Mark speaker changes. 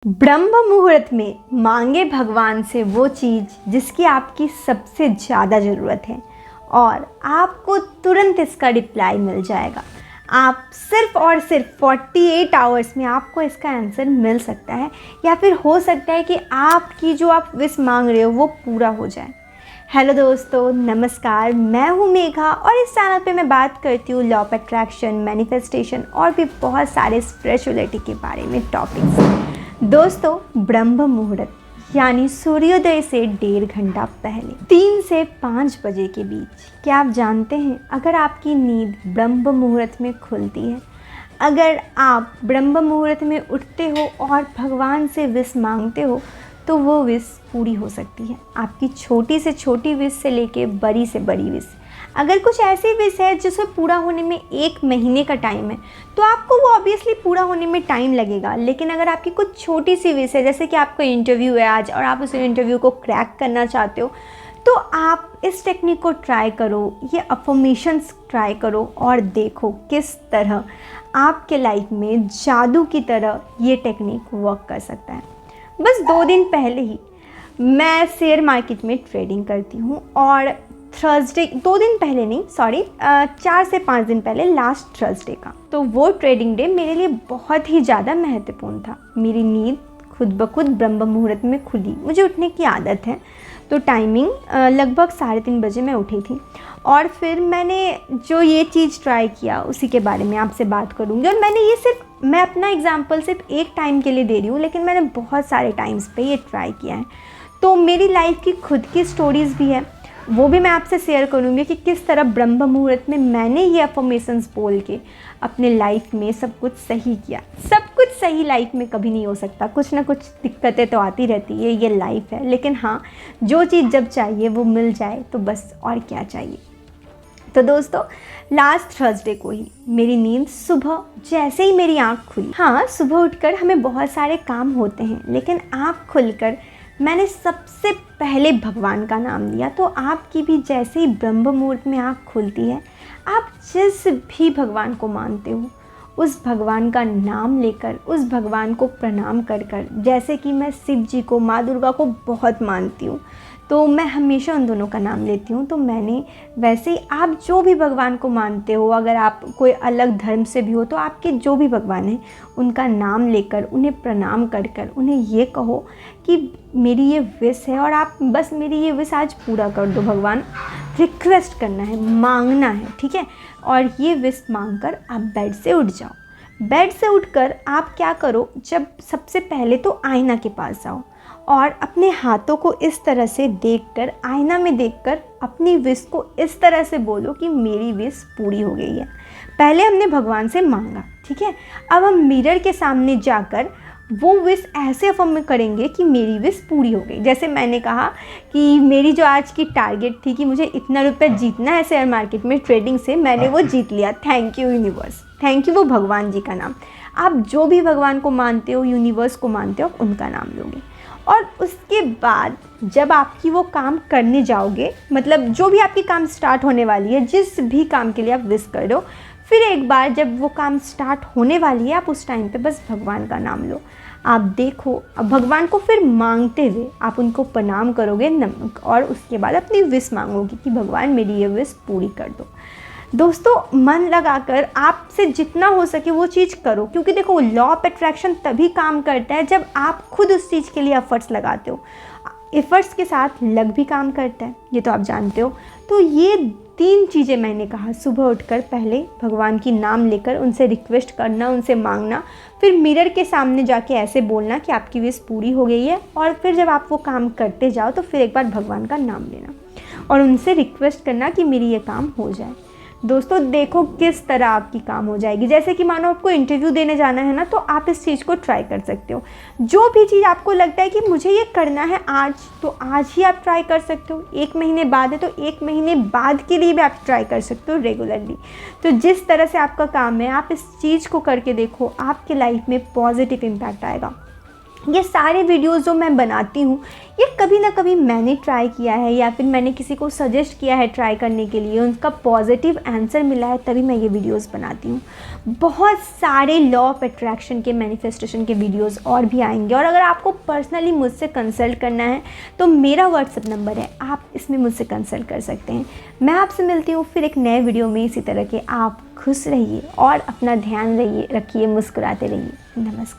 Speaker 1: ब्रह्म मुहूर्त में मांगे भगवान से वो चीज़ जिसकी आपकी सबसे ज़्यादा ज़रूरत है और आपको तुरंत इसका रिप्लाई मिल जाएगा। आप सिर्फ और सिर्फ 48 आवर्स में आपको इसका आंसर मिल सकता है या फिर हो सकता है कि आपकी जो आप विश मांग रहे हो वो पूरा हो जाए। हेलो दोस्तों, नमस्कार। मैं हूँ मेघा और इस चैनल पे मैं बात करती हूँ लॉ ऑफ अट्रैक्शन, मैनिफेस्टेशन और भी बहुत सारे स्पिरिचुअलिटी के बारे में टॉपिक्स। दोस्तों, ब्रह्म मुहूर्त यानी सूर्योदय से 1.5 घंटा पहले 3 से 5 बजे के बीच, क्या आप जानते हैं अगर आपकी नींद ब्रह्म मुहूर्त में खुलती है, अगर आप ब्रह्म मुहूर्त में उठते हो और भगवान से विश मांगते हो तो वो विश पूरी हो सकती है। आपकी छोटी से छोटी विश से लेके बड़ी से बड़ी विश। अगर कुछ ऐसी विश है जिसे पूरा होने में 1 महीने का टाइम है तो आपको वो ऑब्वियसली पूरा होने में टाइम लगेगा। लेकिन अगर आपकी कुछ छोटी सी विश है, जैसे कि आपका इंटरव्यू है आज और आप उस इंटरव्यू को क्रैक करना चाहते हो, तो आप इस टेक्निक को ट्राई करो, ये अफर्मेशंस ट्राई करो और देखो किस तरह आपके लाइफ में जादू की तरह ये टेक्निक वर्क कर सकता है। बस 2 दिन पहले ही मैं शेयर मार्केट में ट्रेडिंग करती हूँ और थर्सडे, 2 दिन पहले नहीं, 4 से 5 दिन पहले, लास्ट थर्सडे का, तो वो ट्रेडिंग डे मेरे लिए बहुत ही ज़्यादा महत्वपूर्ण था। मेरी नींद खुद ब खुद ब्रह्म मुहूर्त में खुली। मुझे उठने की आदत है, तो टाइमिंग लगभग 3:30 बजे मैं उठी थी और फिर मैंने जो ये चीज़ ट्राई किया उसी के बारे में आपसे बात करूँगी। और मैंने ये मैं अपना एग्जाम्पल सिर्फ एक टाइम के लिए दे रही हूँ, लेकिन मैंने बहुत सारे टाइम्स पे ये ट्राई किया है। तो मेरी लाइफ की खुद की स्टोरीज़ भी है, वो भी मैं आपसे शेयर करूँगी कि किस तरह ब्रह्म मुहूर्त में मैंने ये अफर्मेशंस बोल के अपने लाइफ में सब कुछ सही किया। सब कुछ सही लाइफ में कभी नहीं हो सकता, कुछ ना कुछ दिक्कतें तो आती रहती है, ये लाइफ है। लेकिन हाँ, जो चीज़ जब चाहिए वो मिल जाए तो बस और क्या चाहिए। तो दोस्तों, लास्ट थर्सडे को ही मेरी नींद सुबह जैसे ही मेरी आँख खुली, हाँ, सुबह उठकर हमें बहुत सारे काम होते हैं, लेकिन आँख खुलकर मैंने सबसे पहले भगवान का नाम लिया। तो आपकी भी जैसे ही ब्रह्म मुहूर्त में आँख खुलती है, आप जिस भी भगवान को मानते हो उस भगवान का नाम लेकर, उस भगवान को प्रणाम कर कर, जैसे कि मैं शिव जी को, माँ दुर्गा को बहुत मानती हूँ तो मैं हमेशा उन दोनों का नाम लेती हूँ। तो मैंने वैसे ही आप जो भी भगवान को मानते हो, अगर आप कोई अलग धर्म से भी हो, तो आपके जो भी भगवान हैं उनका नाम लेकर, उन्हें प्रणाम कर कर उन्हें ये कहो कि मेरी ये विश है और आप बस मेरी ये विश आज पूरा कर दो भगवान। रिक्वेस्ट करना है, मांगना है, ठीक है। और ये विश मांगकर आप बेड से उठ जाओ। बेड से उठकर आप क्या करो, जब सबसे पहले तो आईना के पास जाओ और अपने हाथों को इस तरह से देखकर, आईना में देखकर अपनी विश को इस तरह से बोलो कि मेरी विश पूरी हो गई है। पहले हमने भगवान से मांगा, ठीक है। अब हम मिरर के सामने जाकर वो विश ऐसे अफर्म करेंगे कि मेरी विश पूरी हो गई। जैसे मैंने कहा कि मेरी जो आज की टारगेट थी कि मुझे इतना रुपये जीतना है शेयर मार्केट में ट्रेडिंग से, मैंने वो जीत लिया। Thank you universe, thank you वो भगवान जी का नाम। आप जो भी भगवान को मानते हो, यूनिवर्स को मानते हो, आप उनका नाम लोगे। और उसके बाद जब आपकी वो काम करने जाओगे, मतलब जो भी आपकी काम स्टार्ट होने वाली है, जिस भी काम के लिए आप विश कर दो, फिर एक बार जब वो काम स्टार्ट होने वाली है, आप उस टाइम पे बस भगवान का नाम लो। आप देखो, अब भगवान को फिर मांगते हुए आप उनको प्रणाम करोगे और उसके बाद अपनी विश मांगोगे कि भगवान मेरी ये विश पूरी कर दो। दोस्तों, मन लगाकर आपसे जितना हो सके वो चीज़ करो, क्योंकि देखो, लॉ ऑफ अट्रैक्शन तभी काम करता है जब आप खुद उस चीज़ के लिए एफर्ट्स लगाते हो। एफर्ट्स के साथ लक भी काम करता है, ये तो आप जानते हो। तो ये 3 चीज़ें मैंने कहा, सुबह उठकर पहले भगवान की नाम लेकर उनसे रिक्वेस्ट करना, उनसे मांगना, फिर मिरर के सामने जाके ऐसे बोलना कि आपकी विश पूरी हो गई है, और फिर जब आप वो काम करते जाओ तो फिर एक बार भगवान का नाम लेना और उनसे रिक्वेस्ट करना कि मेरी ये काम हो जाए। दोस्तों, देखो किस तरह आपकी काम हो जाएगी। जैसे कि मानो आपको इंटरव्यू देने जाना है ना, तो आप इस चीज़ को ट्राई कर सकते हो। जो भी चीज़ आपको लगता है कि मुझे ये करना है आज, तो आज ही आप ट्राई कर सकते हो। 1 महीने बाद है तो 1 महीने बाद के लिए भी आप ट्राई कर सकते हो रेगुलरली। तो जिस तरह से आपका काम है, आप इस चीज़ को करके देखो, आपके लाइफ में पॉजिटिव इम्पैक्ट आएगा। ये सारे वीडियोस जो मैं बनाती हूँ ये कभी ना कभी मैंने ट्राई किया है या फिर मैंने किसी को सजेस्ट किया है ट्राई करने के लिए, उनका पॉजिटिव आंसर मिला है, तभी मैं ये वीडियोस बनाती हूँ। बहुत सारे लॉ ऑफ अट्रैक्शन के मैनिफेस्टेशन के वीडियोस और भी आएंगे, और अगर आपको पर्सनली मुझसे कंसल्ट करना है तो मेरा व्हाट्सएप नंबर है, आप इसमें मुझसे कंसल्ट कर सकते हैं। मैं आपसे मिलती हूँ फिर एक नए वीडियो में इसी तरह के। आप खुश रहिए और अपना ध्यान रखिए, मुस्कुराते रहिए। नमस्कार।